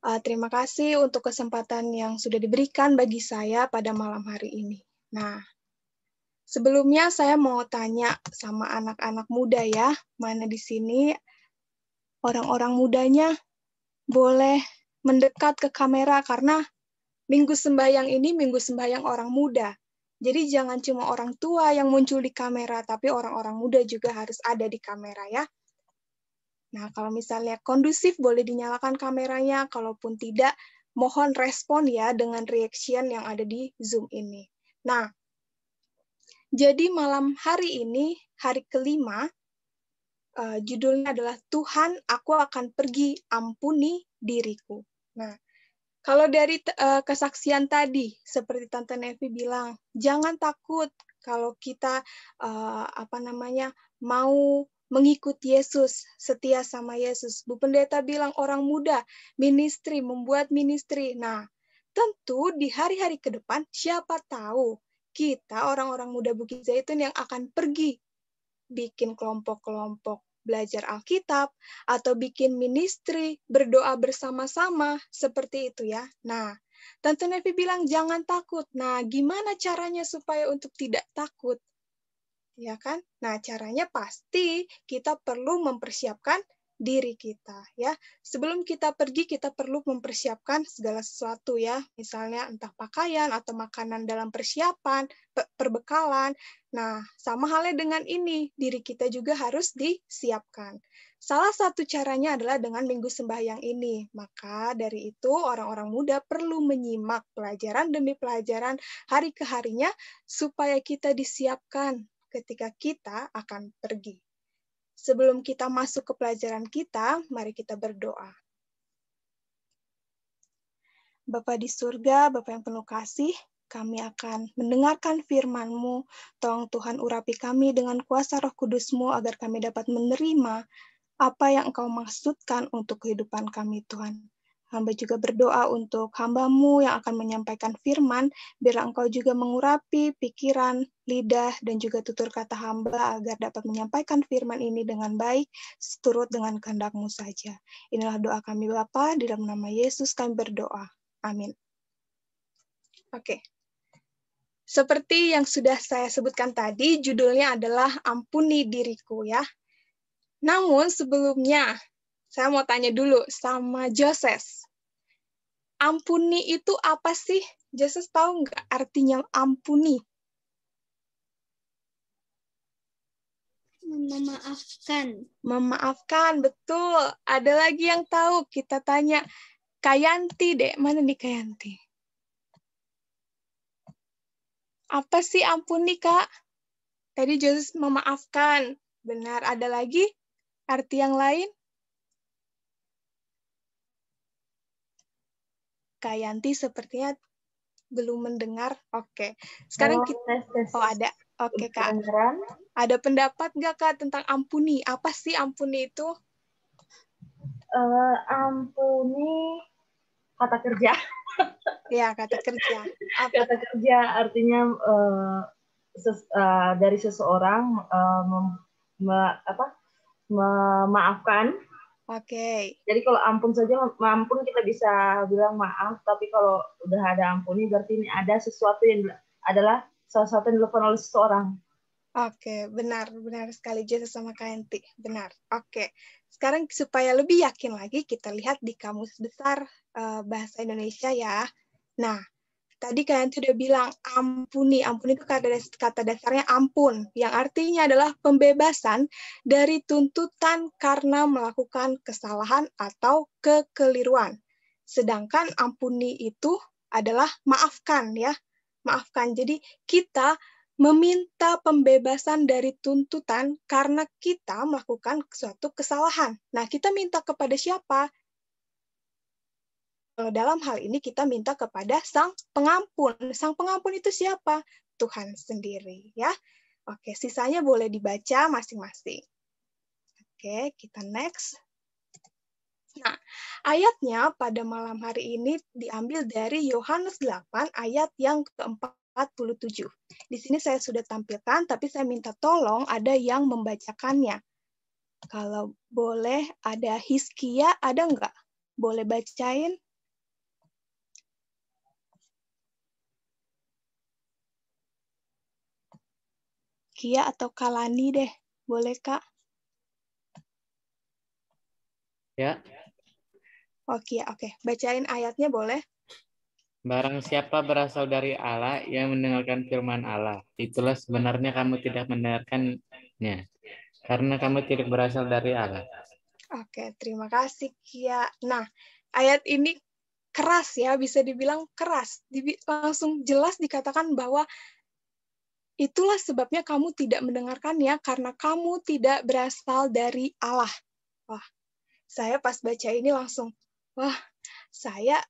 Terima kasih untuk kesempatan yang sudah diberikan bagi saya pada malam hari ini. Nah, sebelumnya saya mau tanya sama anak-anak muda ya, mana di sini orang-orang mudanya boleh mendekat ke kamera karena Minggu Sembahyang ini Minggu Sembahyang orang muda. Jadi jangan cuma orang tua yang muncul di kamera, tapi orang-orang muda juga harus ada di kamera ya. Nah, kalau misalnya kondusif boleh dinyalakan kameranya, kalaupun tidak, mohon respon ya dengan reaction yang ada di Zoom ini. Nah, jadi malam hari ini, hari kelima, judulnya adalah Tuhan, aku akan pergi, ampuni diriku. Nah, kalau dari kesaksian tadi, seperti Tante Nevi bilang, jangan takut kalau kita mau mengikuti Yesus, setia sama Yesus. Bu Pendeta bilang orang muda, ministry, membuat ministry. Nah, tentu di hari-hari ke depan, siapa tahu kita orang-orang muda Bukit Zaitun yang akan pergi bikin kelompok-kelompok belajar Alkitab, atau bikin ministry, berdoa bersama-sama, seperti itu ya. Nah, Tante Nevi bilang jangan takut. Nah, gimana caranya supaya untuk tidak takut? Ya kan? Nah, caranya pasti kita perlu mempersiapkan diri kita ya. Sebelum kita pergi, kita perlu mempersiapkan segala sesuatu ya. Misalnya entah pakaian atau makanan dalam persiapan, perbekalan. Nah, sama halnya dengan ini, diri kita juga harus disiapkan. Salah satu caranya adalah dengan Minggu Sembahyang ini. Maka dari itu orang-orang muda perlu menyimak pelajaran demi pelajaran hari ke harinya supaya kita disiapkan ketika kita akan pergi. Sebelum kita masuk ke pelajaran kita, mari kita berdoa. Bapa di surga, Bapa yang penuh kasih, kami akan mendengarkan firman-Mu. Tolong Tuhan urapi kami dengan kuasa Roh Kudus-Mu agar kami dapat menerima apa yang Engkau maksudkan untuk kehidupan kami, Tuhan. Hamba juga berdoa untuk hamba-Mu yang akan menyampaikan firman, biarlah Engkau juga mengurapi pikiran, lidah, dan juga tutur kata hamba agar dapat menyampaikan firman ini dengan baik, seturut dengan kehendak-Mu saja. Inilah doa kami Bapa, di dalam nama Yesus kami berdoa. Amin. Oke. Seperti yang sudah saya sebutkan tadi, judulnya adalah Ampuni Diriku ya. Namun sebelumnya, saya mau tanya dulu sama Joses. Ampuni itu apa sih? Joses tahu nggak artinya ampuni? Memaafkan. Memaafkan, betul. Ada lagi yang tahu? Kita tanya Kayanti deh. Mana nih Kayanti? Apa sih ampuni, Kak? Tadi Joses memaafkan. Benar, ada lagi arti yang lain? Kayanti sepertinya belum mendengar. Oke. Sekarang kita ada. Oke, Kak. Ada pendapat nggak, Kak, tentang ampuni? Apa sih ampuni itu? Ampuni kata kerja. Ya, kata kerja. Apa? Kata kerja artinya dari seseorang memaafkan. Oke. Jadi kalau ampun saja, ampun kita bisa bilang maaf, tapi kalau udah ada ampuni berarti ini ada sesuatu yang adalah salah satu yang dilakukan oleh seseorang. Oke, benar sekali Joses sama Kayanti. Benar. Oke. Sekarang supaya lebih yakin lagi, kita lihat di Kamus Besar Bahasa Indonesia ya. Nah, tadi Kayanti udah bilang ampuni. Ampuni itu kata dasarnya ampun, yang artinya adalah pembebasan dari tuntutan karena melakukan kesalahan atau kekeliruan. Sedangkan ampuni itu adalah maafkan ya. Maafkan. Jadi kita meminta pembebasan dari tuntutan karena kita melakukan suatu kesalahan. Nah, kita minta kepada siapa? Kalau dalam hal ini kita minta kepada Sang Pengampun. Sang Pengampun itu siapa? Tuhan sendiri, ya. Oke, sisanya boleh dibaca masing-masing. Oke, kita next. Nah, ayatnya pada malam hari ini diambil dari Yohanes 8 ayat yang keempat. 47. Di sini saya sudah tampilkan, tapi saya minta tolong ada yang membacakannya. Kalau boleh, ada Hizkia, ada nggak? Boleh bacain? Kia atau Kalani deh. Boleh, Kak? Ya. Oh, Kia, oke. Bacain ayatnya boleh? Barang siapa berasal dari Allah yang mendengarkan firman Allah, itulah sebenarnya kamu tidak mendengarkannya, karena kamu tidak berasal dari Allah. Oke, terima kasih, Kia. Nah, ayat ini keras ya, bisa dibilang keras. Langsung jelas dikatakan bahwa itulah sebabnya kamu tidak mendengarkannya, karena kamu tidak berasal dari Allah. Wah, saya pas baca ini langsung, wah, saya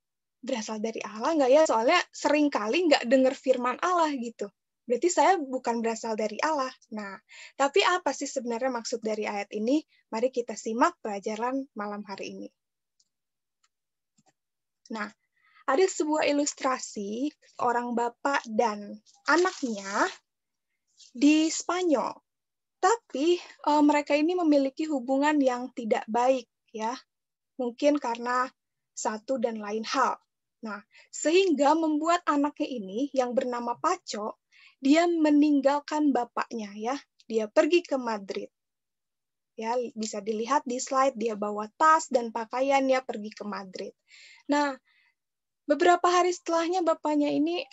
berasal dari Allah nggak ya? Soalnya sering kali nggak dengar firman Allah gitu. Berarti saya bukan berasal dari Allah. Nah, tapi apa sih sebenarnya maksud dari ayat ini? Mari kita simak pelajaran malam hari ini. Nah, ada sebuah ilustrasi orang bapak dan anaknya di Spanyol. Tapi mereka ini memiliki hubungan yang tidak baik, ya. Mungkin karena satu dan lain hal. Nah, sehingga membuat anaknya ini yang bernama Paco, dia meninggalkan bapaknya, ya. Dia pergi ke Madrid. Ya, bisa dilihat di slide, dia bawa tas dan pakaiannya pergi ke Madrid. Nah, beberapa hari setelahnya bapaknya ini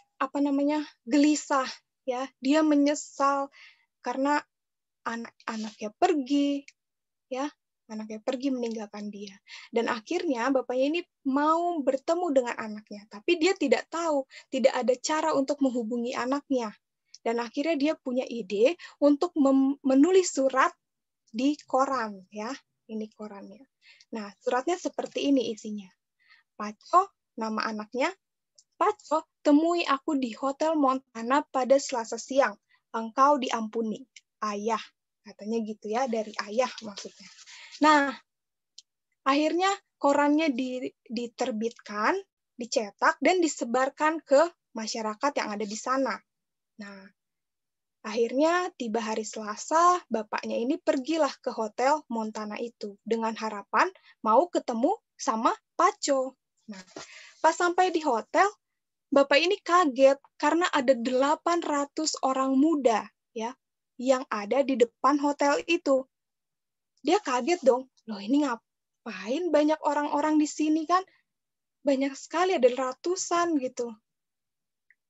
gelisah, ya. Dia menyesal karena anaknya pergi, ya. Anaknya pergi meninggalkan dia. Dan akhirnya bapaknya ini mau bertemu dengan anaknya, tapi dia tidak tahu, tidak ada cara untuk menghubungi anaknya. Dan akhirnya dia punya ide untuk menulis surat di koran, ya. Ini korannya. Nah, suratnya seperti ini isinya. Paco, nama anaknya, Paco, temui aku di Hotel Montana pada Selasa siang. Engkau diampuni. Ayah. Katanya gitu ya, dari ayah maksudnya. Nah, akhirnya korannya diterbitkan, dicetak, dan disebarkan ke masyarakat yang ada di sana. Nah, akhirnya tiba hari Selasa, bapaknya ini pergilah ke Hotel Montana itu dengan harapan mau ketemu sama Paco. Nah, pas sampai di hotel, bapak ini kaget karena ada 800 orang muda, ya, yang ada di depan hotel itu. Dia kaget dong, loh ini ngapain banyak orang-orang di sini kan? Banyak sekali, ada ratusan gitu.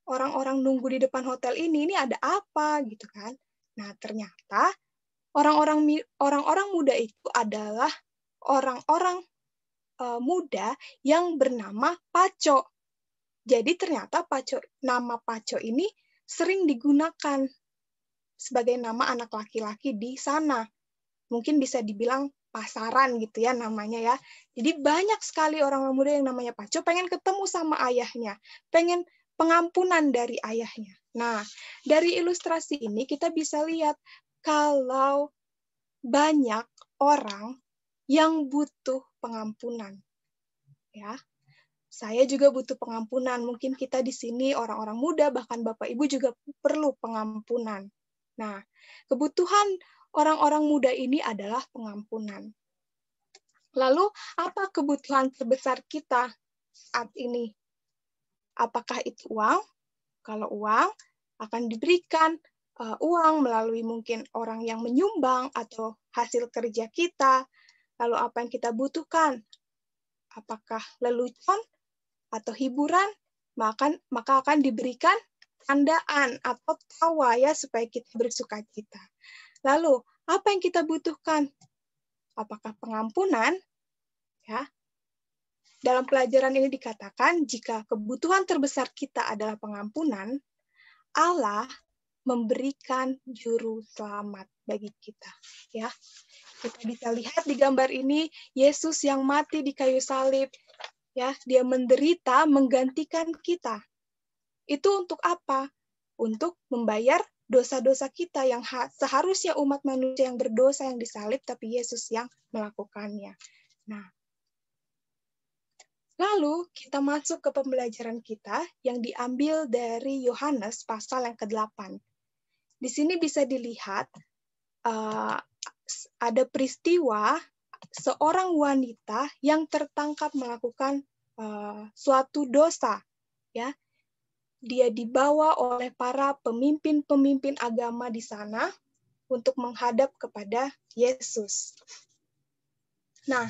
Orang-orang nunggu di depan hotel ini ada apa gitu kan? Nah, ternyata orang-orang muda itu adalah orang-orang muda yang bernama Paco. Jadi ternyata nama Paco ini sering digunakan sebagai nama anak laki-laki di sana. Mungkin bisa dibilang pasaran gitu ya namanya ya. Jadi banyak sekali orang muda yang namanya Paco pengen ketemu sama ayahnya, pengen pengampunan dari ayahnya. Nah, dari ilustrasi ini kita bisa lihat kalau banyak orang yang butuh pengampunan. Ya. Saya juga butuh pengampunan. Mungkin kita di sini orang-orang muda, bahkan Bapak Ibu juga perlu pengampunan. Nah, kebutuhan orang-orang muda ini adalah pengampunan. Lalu, apa kebutuhan terbesar kita saat ini? Apakah itu uang? Kalau uang, akan diberikan uang melalui mungkin orang yang menyumbang atau hasil kerja kita. Lalu apa yang kita butuhkan? Apakah lelucon atau hiburan? Maka akan diberikan candaan atau tawa ya supaya kita bersuka cita. Lalu, apa yang kita butuhkan? Apakah pengampunan? Ya. Dalam pelajaran ini dikatakan jika kebutuhan terbesar kita adalah pengampunan, Allah memberikan juru selamat bagi kita. Ya, kita bisa lihat di gambar ini Yesus yang mati di kayu salib. Ya, dia menderita menggantikan kita. Itu untuk apa? Untuk membayar dosa-dosa kita yang seharusnya umat manusia yang berdosa yang disalib, tapi Yesus yang melakukannya. Nah, lalu kita masuk ke pembelajaran kita yang diambil dari Yohanes pasal yang ke-8. Di sini bisa dilihat ada peristiwa seorang wanita yang tertangkap melakukan suatu dosa, ya. dia dibawa oleh para pemimpin-pemimpin agama di sana untuk menghadap kepada Yesus. Nah,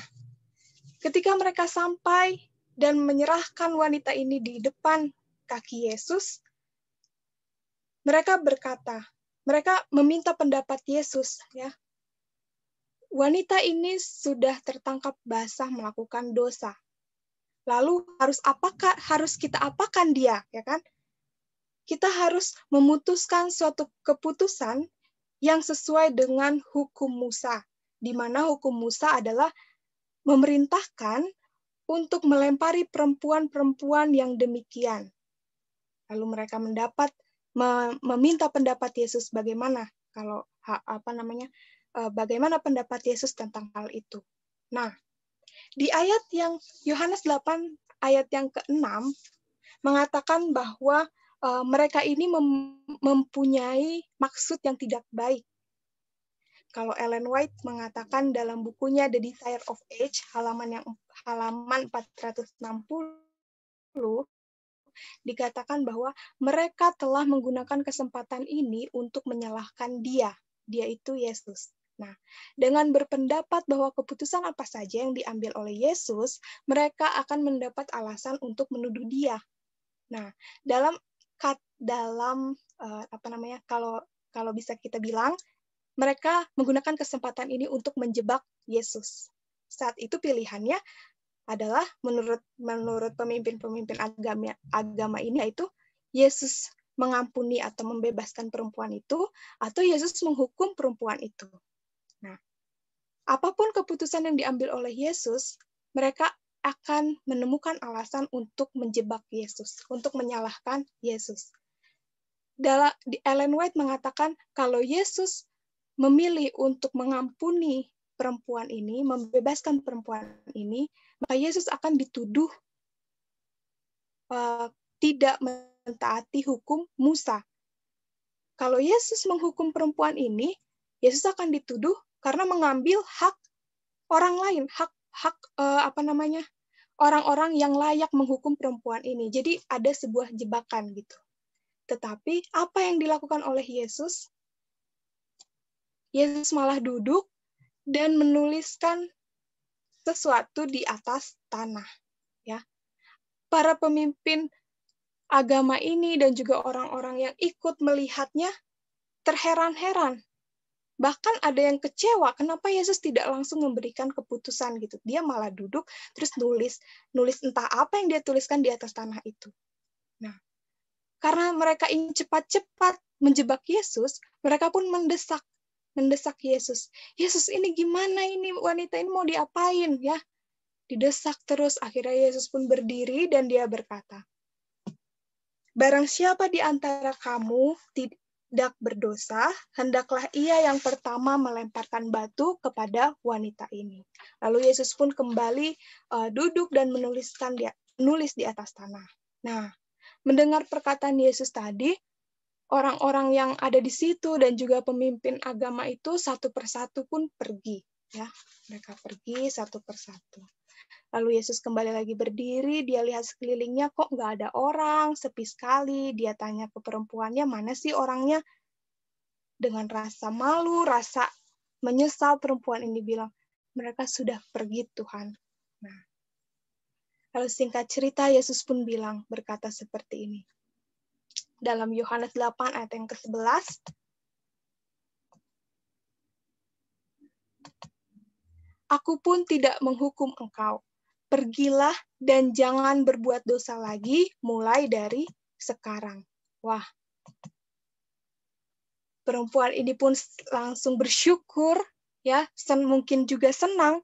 ketika mereka sampai dan menyerahkan wanita ini di depan kaki Yesus, mereka berkata, mereka meminta pendapat Yesus, ya. Wanita ini sudah tertangkap basah melakukan dosa. Lalu harus kita apakan dia, ya kan? Kita harus memutuskan suatu keputusan yang sesuai dengan hukum Musa, di mana hukum Musa adalah memerintahkan untuk melempari perempuan-perempuan yang demikian. Lalu mereka meminta pendapat Yesus bagaimana bagaimana pendapat Yesus tentang hal itu. Nah, di ayat yang Yohanes 8 ayat yang ke-6 mengatakan bahwa mereka ini mempunyai maksud yang tidak baik. Kalau Ellen White mengatakan dalam bukunya The Desire of Age, halaman 460, dikatakan bahwa mereka telah menggunakan kesempatan ini untuk menyalahkan dia itu Yesus. Nah, dengan berpendapat bahwa keputusan apa saja yang diambil oleh Yesus, mereka akan mendapat alasan untuk menuduh dia. Nah, kalau bisa kita bilang, mereka menggunakan kesempatan ini untuk menjebak Yesus. Saat itu pilihannya adalah menurut pemimpin-pemimpin agama ini, yaitu Yesus mengampuni atau membebaskan perempuan itu, atau Yesus menghukum perempuan itu. Nah, apapun keputusan yang diambil oleh Yesus, mereka akan menemukan alasan untuk menjebak Yesus, untuk menyalahkan Yesus. Ellen White mengatakan kalau Yesus memilih untuk mengampuni perempuan ini, membebaskan perempuan ini, maka Yesus akan dituduh tidak mentaati hukum Musa. Kalau Yesus menghukum perempuan ini, Yesus akan dituduh karena mengambil hak orang lain, hak orang-orang yang layak menghukum perempuan ini. Jadi ada sebuah jebakan gitu. Tetapi apa yang dilakukan oleh Yesus? Yesus malah duduk dan menuliskan sesuatu di atas tanah, ya. Para pemimpin agama ini dan juga orang-orang yang ikut melihatnya terheran-heran. Bahkan ada yang kecewa, kenapa Yesus tidak langsung memberikan keputusan gitu. Dia malah duduk, terus nulis entah apa yang dia tuliskan di atas tanah itu. Nah, karena mereka ingin cepat-cepat menjebak Yesus, mereka pun mendesak Yesus. Yesus, ini gimana ini, wanita ini mau diapain, ya? Didesak terus, akhirnya Yesus pun berdiri dan dia berkata, barang siapa di antara kamu tidak berdosa, hendaklah ia yang pertama melemparkan batu kepada wanita ini. Lalu Yesus pun kembali duduk dan menulis di atas tanah. Nah, mendengar perkataan Yesus tadi, orang-orang yang ada di situ dan juga pemimpin agama itu satu persatu pun pergi. Ya, mereka pergi satu persatu. Lalu Yesus kembali lagi berdiri, dia lihat sekelilingnya, kok nggak ada orang, sepi sekali. Dia tanya ke perempuannya, mana sih orangnya? Dengan rasa malu, rasa menyesal, perempuan ini bilang, mereka sudah pergi, Tuhan. Nah, lalu singkat cerita, Yesus pun berkata seperti ini. Dalam Yohanes 8 ayat yang ke-11, Aku pun tidak menghukum engkau. Pergilah dan jangan berbuat dosa lagi mulai dari sekarang. Wah, perempuan ini pun langsung bersyukur, ya, mungkin juga senang,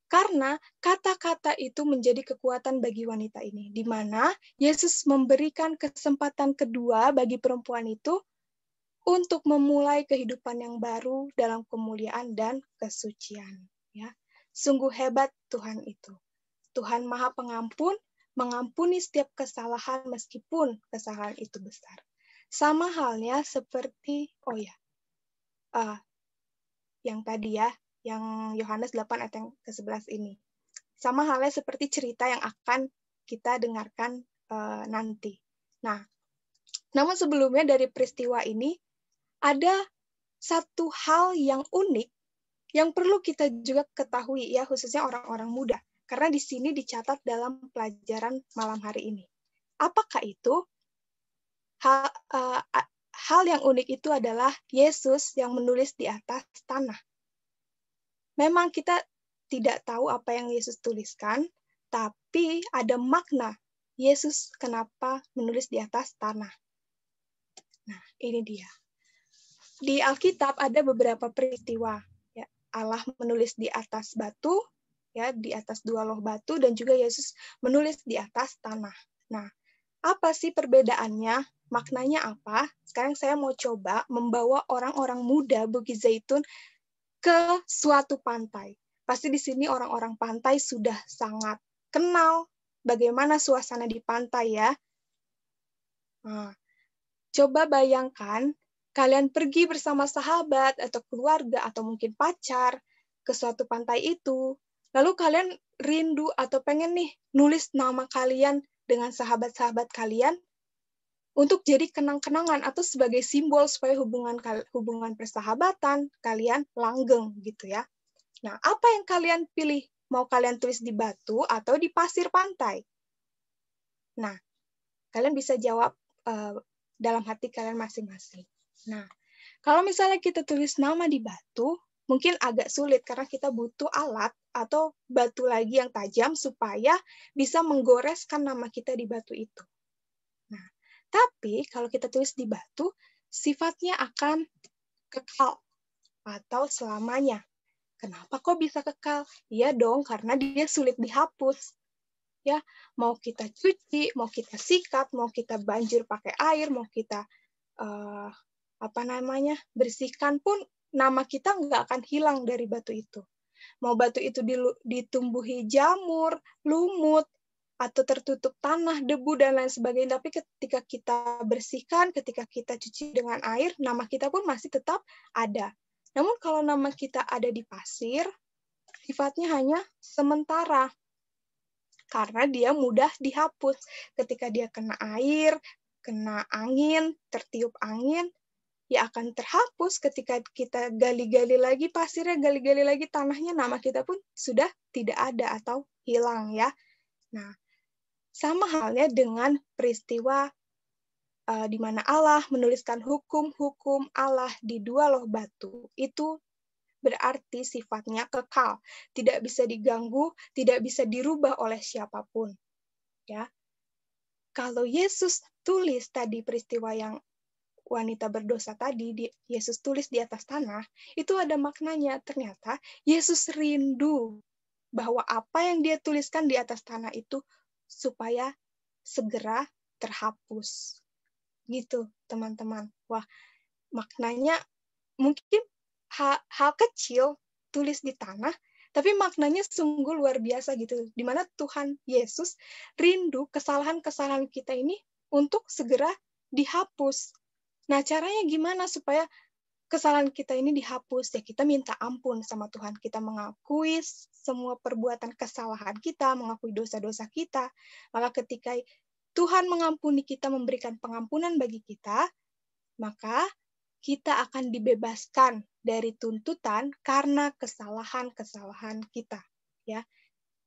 karena kata-kata itu menjadi kekuatan bagi wanita ini, di mana Yesus memberikan kesempatan kedua bagi perempuan itu untuk memulai kehidupan yang baru dalam kemuliaan dan kesucian. Ya, sungguh hebat Tuhan itu. Tuhan Maha Pengampun, mengampuni setiap kesalahan meskipun kesalahan itu besar. Sama halnya seperti, yang tadi ya, yang Yohanes 8 ayat yang ke-11 ini. Sama halnya seperti cerita yang akan kita dengarkan nanti. Nah, Namun sebelumnya dari peristiwa ini, ada satu hal yang unik yang perlu kita juga ketahui ya, khususnya orang-orang muda. Karena di sini dicatat dalam pelajaran malam hari ini. Apakah itu? Hal yang unik itu adalah Yesus yang menulis di atas tanah. Memang kita tidak tahu apa yang Yesus tuliskan, tapi ada makna Yesus kenapa menulis di atas tanah. Nah, ini dia. Di Alkitab ada beberapa peristiwa. Ya, Allah menulis di atas batu, ya, di atas 2 loh batu, dan juga Yesus menulis di atas tanah. Nah, apa sih perbedaannya? Maknanya apa? Sekarang saya mau coba membawa orang-orang muda Bukit Zaitun ke suatu pantai. Pasti di sini orang-orang pantai sudah sangat kenal bagaimana suasana di pantai ya. Nah, coba bayangkan kalian pergi bersama sahabat atau keluarga atau mungkin pacar ke suatu pantai itu. Lalu kalian rindu atau pengen nih nulis nama kalian dengan sahabat-sahabat kalian untuk jadi kenang-kenangan atau sebagai simbol supaya hubungan persahabatan kalian langgeng gitu ya. Nah, apa yang kalian pilih? Mau kalian tulis di batu atau di pasir pantai? Nah, kalian bisa jawab dalam hati kalian masing-masing. Nah, kalau misalnya kita tulis nama di batu, mungkin agak sulit karena kita butuh alat atau batu lagi yang tajam supaya bisa menggoreskan nama kita di batu itu. Nah, tapi kalau kita tulis di batu, sifatnya akan kekal atau selamanya. Kenapa kok bisa kekal? Iya dong, karena dia sulit dihapus. Ya, mau kita cuci, mau kita sikat, mau kita banjir pakai air, mau kita bersihkan pun nama kita nggak akan hilang dari batu itu. Mau batu itu ditumbuhi jamur, lumut, atau tertutup tanah, debu, dan lain sebagainya. Tapi ketika kita bersihkan, ketika kita cuci dengan air, nama kita pun masih tetap ada. Namun kalau nama kita ada di pasir, sifatnya hanya sementara. Karena dia mudah dihapus. Ketika dia kena air, kena angin, tertiup angin, ya akan terhapus. Ketika kita gali-gali lagi pasirnya, gali-gali lagi tanahnya, nama kita pun sudah tidak ada atau hilang ya. Nah, sama halnya dengan peristiwa di mana Allah menuliskan hukum-hukum Allah di 2 loh batu. Itu berarti sifatnya kekal, tidak bisa diganggu, tidak bisa dirubah oleh siapapun. Ya. Kalau Yesus tulis tadi peristiwa yang wanita berdosa tadi, Yesus tulis di atas tanah, itu ada maknanya. Ternyata Yesus rindu bahwa apa yang dia tuliskan di atas tanah itu supaya segera terhapus. Gitu, teman-teman. Wah, maknanya mungkin hal kecil tulis di tanah, tapi maknanya sungguh luar biasa gitu. Di mana Tuhan Yesus rindu kesalahan-kesalahan kita ini untuk segera dihapus. Nah, caranya gimana supaya kesalahan kita ini dihapus? Ya, kita minta ampun sama Tuhan. Kita mengakui semua perbuatan kesalahan kita, mengakui dosa-dosa kita. Maka ketika Tuhan mengampuni kita, memberikan pengampunan bagi kita, maka kita akan dibebaskan dari tuntutan karena kesalahan-kesalahan kita. Ya,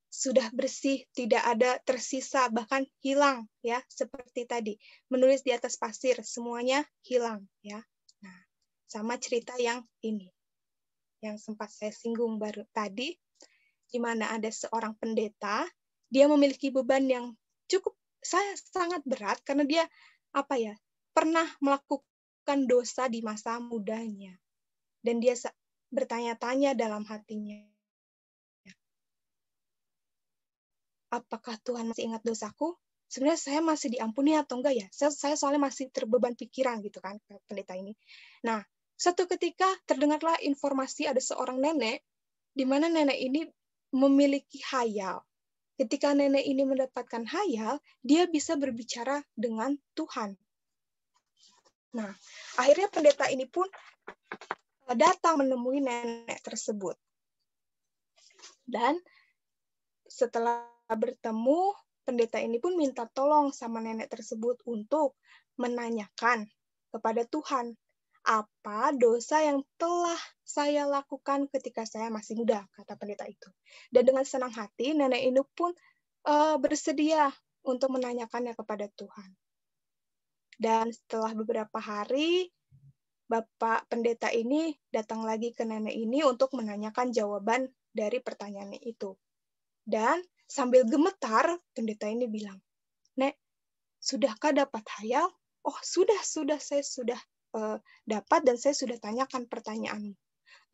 sudah bersih, tidak ada tersisa, bahkan hilang. Ya, seperti tadi menulis di atas pasir, semuanya hilang. Ya, nah, sama cerita yang ini, yang sempat saya singgung baru tadi, di mana ada seorang pendeta, dia memiliki beban yang cukup sangat berat karena dia pernah melakukan dosa di masa mudanya, dan dia bertanya-tanya dalam hatinya, apakah Tuhan masih ingat dosaku? Sebenarnya saya masih diampuni atau enggak ya? Saya soalnya masih terbeban pikiran gitu kan, pendeta ini. Nah, suatu ketika terdengarlah informasi ada seorang nenek, di mana nenek ini memiliki khayal. Ketika nenek ini mendapatkan khayal, dia bisa berbicara dengan Tuhan. Nah, akhirnya pendeta ini pun datang menemui nenek tersebut. Dan setelah bertemu, pendeta ini pun minta tolong sama nenek tersebut untuk menanyakan kepada Tuhan, apa dosa yang telah saya lakukan ketika saya masih muda, kata pendeta itu. Dan dengan senang hati, nenek ini pun bersedia untuk menanyakannya kepada Tuhan. Dan setelah beberapa hari, Bapak pendeta ini datang lagi ke nenek ini untuk menanyakan jawaban dari pertanyaan itu. Dan sambil gemetar, pendeta ini bilang, "Nek, sudahkah dapat hayal?" "Oh, sudah, saya sudah dapat dan saya sudah tanyakan pertanyaanmu."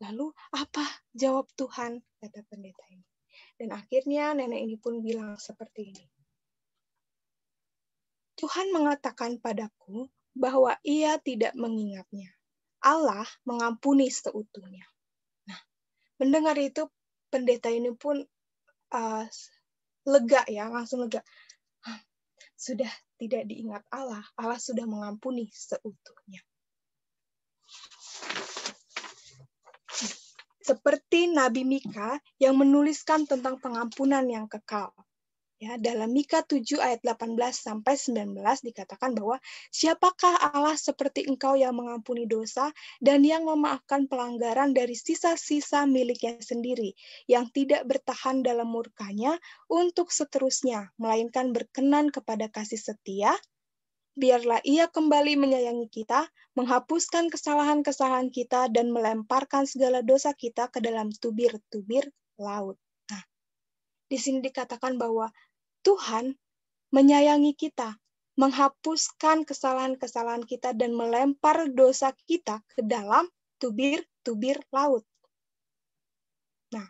"Lalu apa jawab Tuhan?" kata pendeta ini. Dan akhirnya nenek ini pun bilang seperti ini. "Tuhan mengatakan padaku bahwa Ia tidak mengingatnya. Allah mengampuni seutuhnya." Nah, mendengar itu pendeta ini pun lega ya, langsung lega. Sudah tidak diingat Allah, Allah sudah mengampuni seutuhnya. Seperti Nabi Mika yang menuliskan tentang pengampunan yang kekal. Ya, dalam Mika 7 ayat 18-19 dikatakan bahwa siapakah Allah seperti engkau yang mengampuni dosa dan yang memaafkan pelanggaran dari sisa-sisa miliknya sendiri, yang tidak bertahan dalam murkanya untuk seterusnya, melainkan berkenan kepada kasih setia. Biarlah Ia kembali menyayangi kita, menghapuskan kesalahan-kesalahan kita, dan melemparkan segala dosa kita ke dalam tubir-tubir laut. Nah, di sini dikatakan bahwa Tuhan menyayangi kita, menghapuskan kesalahan-kesalahan kita, dan melempar dosa kita ke dalam tubir-tubir laut. Nah,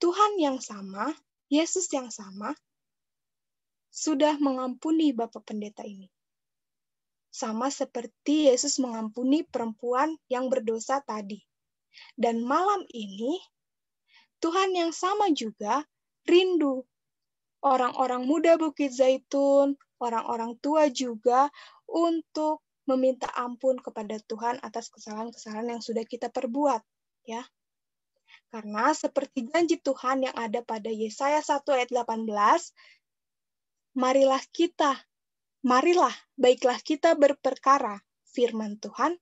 Tuhan yang sama, Yesus yang sama, sudah mengampuni Bapak Pendeta ini. Sama seperti Yesus mengampuni perempuan yang berdosa tadi. Dan malam ini, Tuhan yang sama juga rindu orang-orang muda Bukit Zaitun, orang-orang tua juga untuk meminta ampun kepada Tuhan atas kesalahan-kesalahan yang sudah kita perbuat, ya. Karena seperti janji Tuhan yang ada pada Yesaya 1 ayat 18, baiklah kita berperkara, firman Tuhan,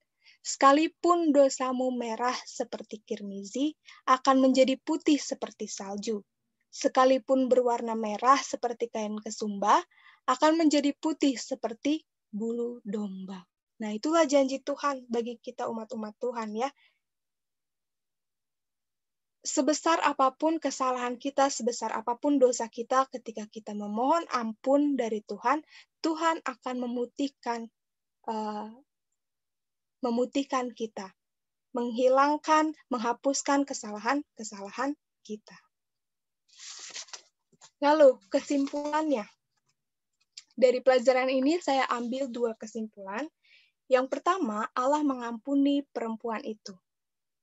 sekalipun dosamu merah seperti kirmizi, akan menjadi putih seperti salju. Sekalipun berwarna merah seperti kain kesumba, akan menjadi putih seperti bulu domba. Nah, itulah janji Tuhan bagi kita umat-umat Tuhan ya. Sebesar apapun kesalahan kita, sebesar apapun dosa kita, ketika kita memohon ampun dari Tuhan, Tuhan akan memutihkan kita, menghapuskan kesalahan-kesalahan kita. Lalu, kesimpulannya. Dari pelajaran ini saya ambil 2 kesimpulan. Yang pertama, Allah mengampuni perempuan itu.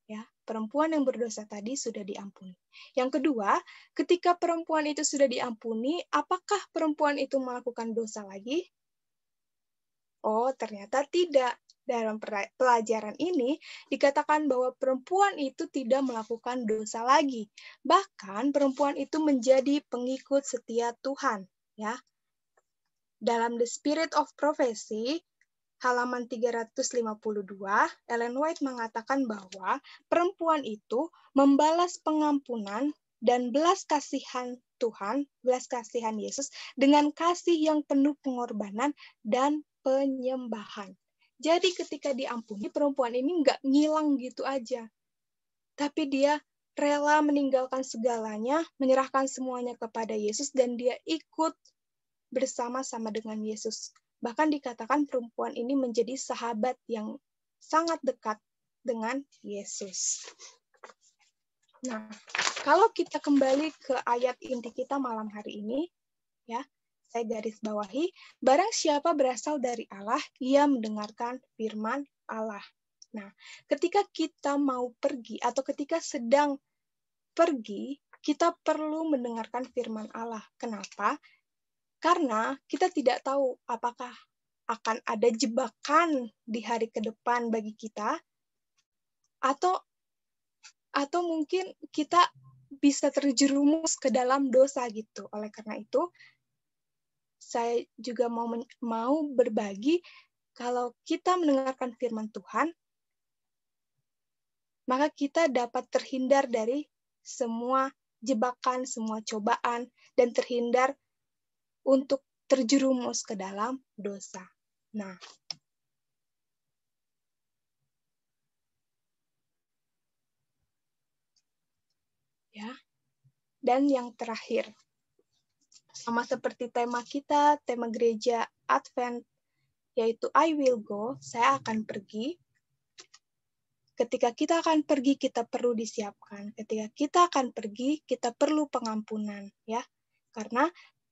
Ya, perempuan yang berdosa tadi sudah diampuni. Yang kedua, ketika perempuan itu sudah diampuni, apakah perempuan itu melakukan dosa lagi? Oh, ternyata tidak. Dalam pelajaran ini dikatakan bahwa perempuan itu tidak melakukan dosa lagi. Bahkan perempuan itu menjadi pengikut setia Tuhan, ya. Dalam The Spirit of Prophecy, halaman 352, Ellen White mengatakan bahwa perempuan itu membalas pengampunan dan belas kasihan Tuhan, belas kasihan Yesus dengan kasih yang penuh pengorbanan dan penyembahan. Jadi ketika diampuni, perempuan ini nggak ngilang gitu aja. Tapi dia rela meninggalkan segalanya, menyerahkan semuanya kepada Yesus, dan dia ikut bersama-sama dengan Yesus. Bahkan dikatakan perempuan ini menjadi sahabat yang sangat dekat dengan Yesus. Nah, kalau kita kembali ke ayat inti kita malam hari ini, ya, saya garis bawahi, barang siapa berasal dari Allah, ia mendengarkan firman Allah. Nah, ketika kita mau pergi atau ketika sedang pergi, kita perlu mendengarkan firman Allah. Kenapa? Karena kita tidak tahu apakah akan ada jebakan di hari ke depan bagi kita, atau mungkin kita bisa terjerumus ke dalam dosa gitu. Oleh karena itu, saya juga mau berbagi kalau kita mendengarkan firman Tuhan, maka kita dapat terhindar dari semua jebakan, semua cobaan, dan terhindar untuk terjerumus ke dalam dosa. Nah, ya. Dan yang terakhir, sama seperti tema kita, tema gereja Advent, yaitu I will go, saya akan pergi. Ketika kita akan pergi, kita perlu disiapkan. Ketika kita akan pergi, kita perlu pengampunan, ya. Karena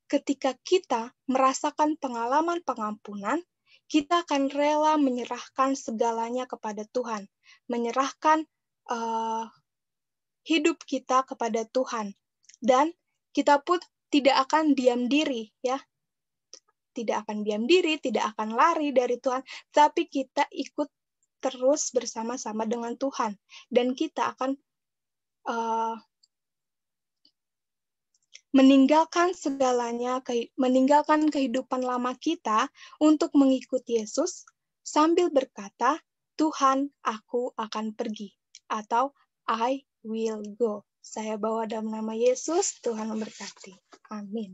ketika kita merasakan pengalaman pengampunan, kita akan rela menyerahkan segalanya kepada Tuhan, menyerahkan hidup kita kepada Tuhan, dan kita pun tidak akan diam diri, ya. Tidak akan diam diri, tidak akan lari dari Tuhan, tapi kita ikut terus bersama-sama dengan Tuhan, dan kita akan meninggalkan segalanya, meninggalkan kehidupan lama kita untuk mengikuti Yesus sambil berkata, Tuhan, aku akan pergi, atau I will go. Saya bawa dalam nama Yesus, Tuhan memberkati. Amin.